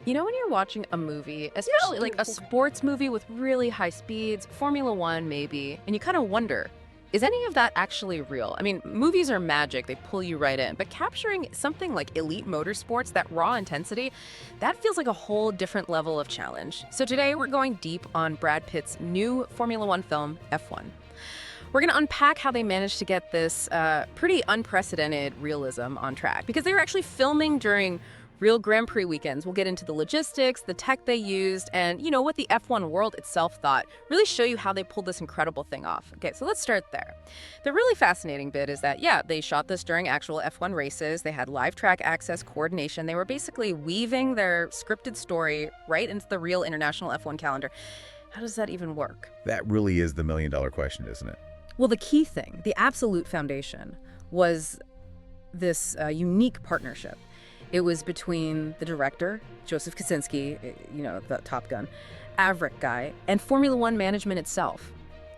You know, when you're watching a movie, especially like a sports movie with really high speeds, Formula One maybe, and you kind of wonder, is any of that actually real? I mean, movies are magic, they pull you right in, but capturing something like elite motorsports, that raw intensity, that feels like a whole different level of challenge. So today we're going deep on Brad Pitt's new Formula One film, F1. We're going to unpack how they managed to get this pretty unprecedented realism on track, because they were actually filming during real Grand Prix weekends. We'll get into the logistics, the tech they used, and, you know, what the F1 world itself thought. Really show you how they pulled this incredible thing off. Okay, so let's start there. The really fascinating bit is that, yeah, they shot this during actual F1 races. They had live track access, coordination. They were basically weaving their scripted story right into the real international F1 calendar. How does that even work? That really is the million-dollar question, isn't it? Well, the key thing, the absolute foundation, was this unique partnership. It was between the director, Joseph Kosinski, you know, the Top Gun, Maverick guy, and Formula One management itself.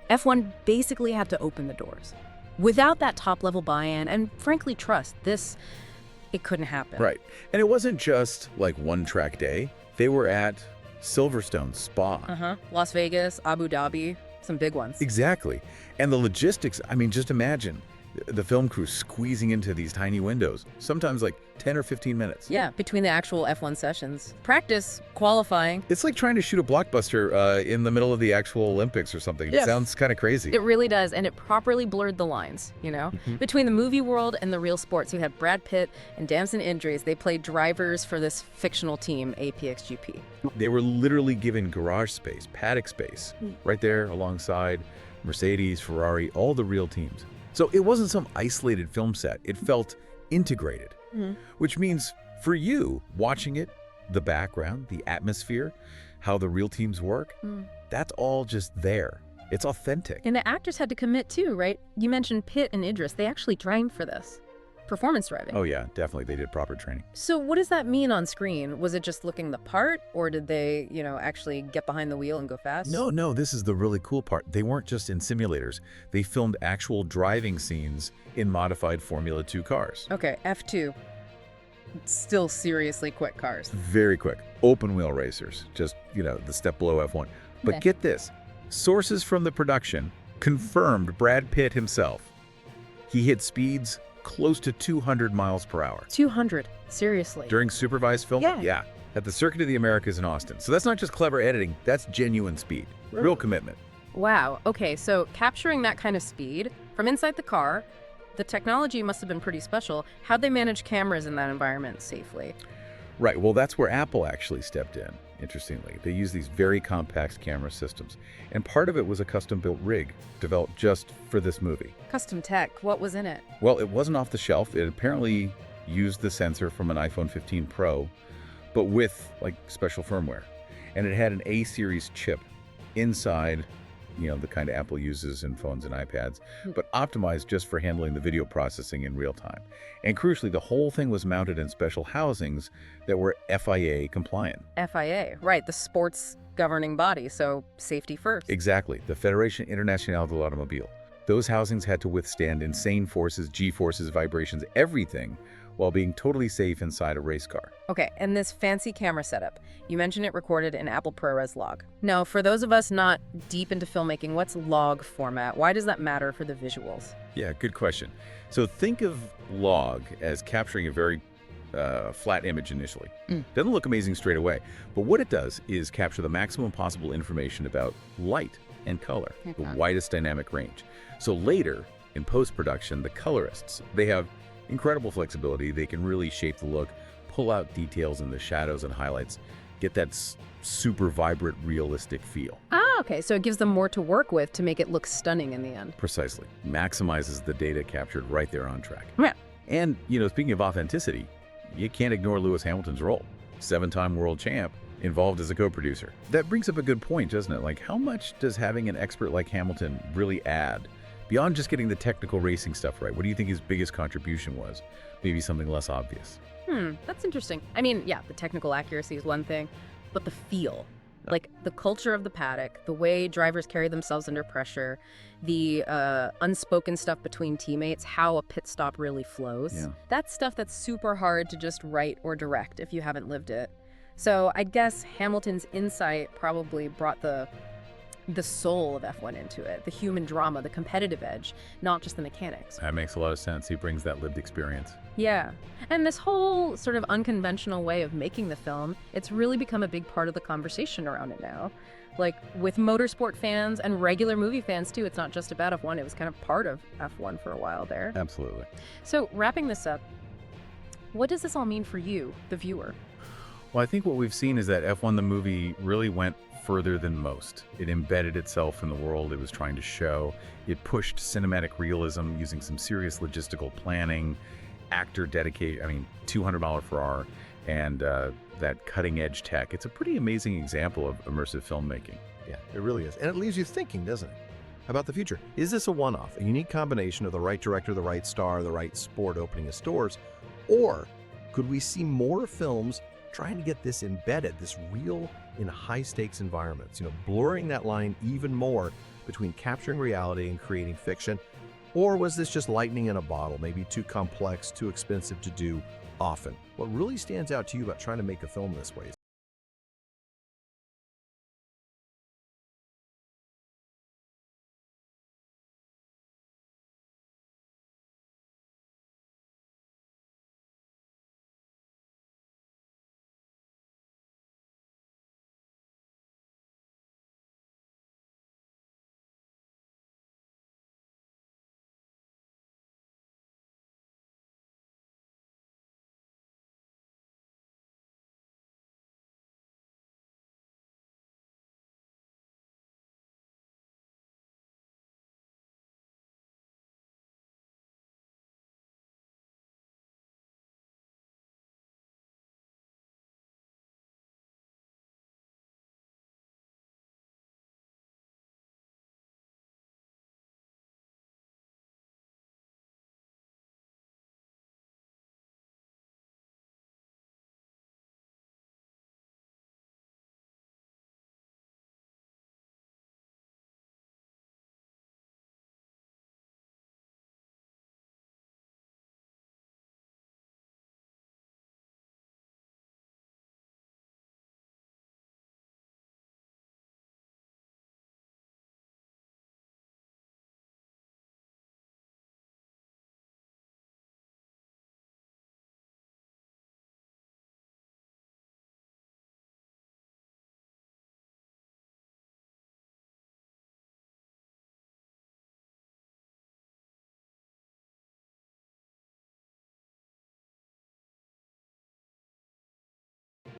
F1 basically had to open the doors. Without that top-level buy-in and, frankly, trust, it couldn't happen. Right. And it wasn't just like one track day. They were at Silverstone, Spa. Las Vegas, Abu Dhabi, some big ones. Exactly. And the logistics, I mean, just imagine the film crew squeezing into these tiny windows, sometimes like 10 or 15 minutes. Yeah, between the actual F1 sessions. Practice, qualifying. It's like trying to shoot a blockbuster in the middle of the actual Olympics or something. Yes. It sounds kind of crazy. It really does, and it properly blurred the lines, you know? Between the movie world and the real sports. You had Brad Pitt and Damson Idris. They played drivers for this fictional team, APXGP. They were literally given garage space, paddock space, right there alongside Mercedes, Ferrari, all the real teams. So it wasn't some isolated film set. It felt integrated, which means for you, watching it, the background, the atmosphere, how the real teams work, that's all just there. It's authentic. And the actors had to commit too, right? You mentioned Pitt and Idris. They actually trained for this. Performance driving. Oh yeah, definitely. They did proper training. So what does that mean on screen? Was it just looking the part, or did they, you know, actually get behind the wheel and go fast? No, this is the really cool part. They weren't just in simulators. They filmed actual driving scenes in modified Formula 2 cars. Okay, F2. Still seriously quick cars. Very quick. Open wheel racers. Just, you know, the step below F1. But Okay. get this. Sources from the production confirmed Brad Pitt himself. He hit speeds close to 200 miles per hour. 200. Seriously. During supervised film? Yeah. At the Circuit of the Americas in Austin. So that's not just clever editing, that's genuine speed. Real commitment. Wow. Okay, so capturing that kind of speed from inside the car, the technology must have been pretty special. How'd they manage cameras in that environment safely? Right, well that's where Apple actually stepped in, interestingly. They used these very compact camera systems. And part of it was a custom-built rig developed just for this movie. Custom tech, what was in it? Well, it wasn't off the shelf. It apparently used the sensor from an iPhone 15 Pro, but with like special firmware. And it had an A-series chip inside, you know, the kind of Apple uses in phones and iPads, but optimized just for handling the video processing in real time. And crucially, the whole thing was mounted in special housings that were FIA compliant. FIA, right, the sports governing body, so safety first. Exactly, the Fédération Internationale de l'Automobile. Those housings had to withstand insane forces, G-forces, vibrations, everything, while being totally safe inside a race car. Okay, and this fancy camera setup, you mentioned it recorded in Apple ProRes log. Now, for those of us not deep into filmmaking, what's log format? Why does that matter for the visuals? Yeah, good question. So think of log as capturing a very flat image initially. Doesn't look amazing straight away, but what it does is capture the maximum possible information about light and color, the widest dynamic range. So later, in post-production, the colorists, they have incredible flexibility. They can really shape the look, pull out details in the shadows and highlights, get that super vibrant, realistic feel. Ah, okay, so it gives them more to work with to make it look stunning in the end. Precisely. Maximizes the data captured right there on track. Yeah. And, you know, speaking of authenticity, you can't ignore Lewis Hamilton's role. 7-time world champ, involved as a co-producer. That brings up a good point, doesn't it? Like, how much does having an expert like Hamilton really add? Beyond just getting the technical racing stuff right, what do you think his biggest contribution was? Maybe something less obvious. That's interesting. I mean, yeah, the technical accuracy is one thing, but the feel, like the culture of the paddock, the way drivers carry themselves under pressure, the unspoken stuff between teammates, how a pit stop really flows. Yeah. That's stuff that's super hard to just write or direct if you haven't lived it. So I guess Hamilton's insight probably brought the soul of F1 into it, the human drama, the competitive edge, not just the mechanics. That makes a lot of sense. He brings that lived experience. Yeah. And this whole sort of unconventional way of making the film, it's really become a big part of the conversation around it now. Like with motorsport fans and regular movie fans too, it's not just about F1, it was kind of part of F1 for a while there. Absolutely. So wrapping this up, what does this all mean for you, the viewer? Well, I think what we've seen is that F1 the movie really went further than most. It embedded itself in the world it was trying to show. It pushed cinematic realism using some serious logistical planning, actor dedication, $200 per hour, and that cutting-edge tech. It's a pretty amazing example of immersive filmmaking. Yeah, it really is. And it leaves you thinking, doesn't it? About the future. Is this a one-off, a unique combination of the right director, the right star, the right sport opening of stores? Or could we see more films trying to get this embedded, this real in high-stakes environments, blurring that line even more between capturing reality and creating fiction? Or was this just lightning in a bottle, maybe too complex, too expensive to do often? What really stands out to you about trying to make a film this way?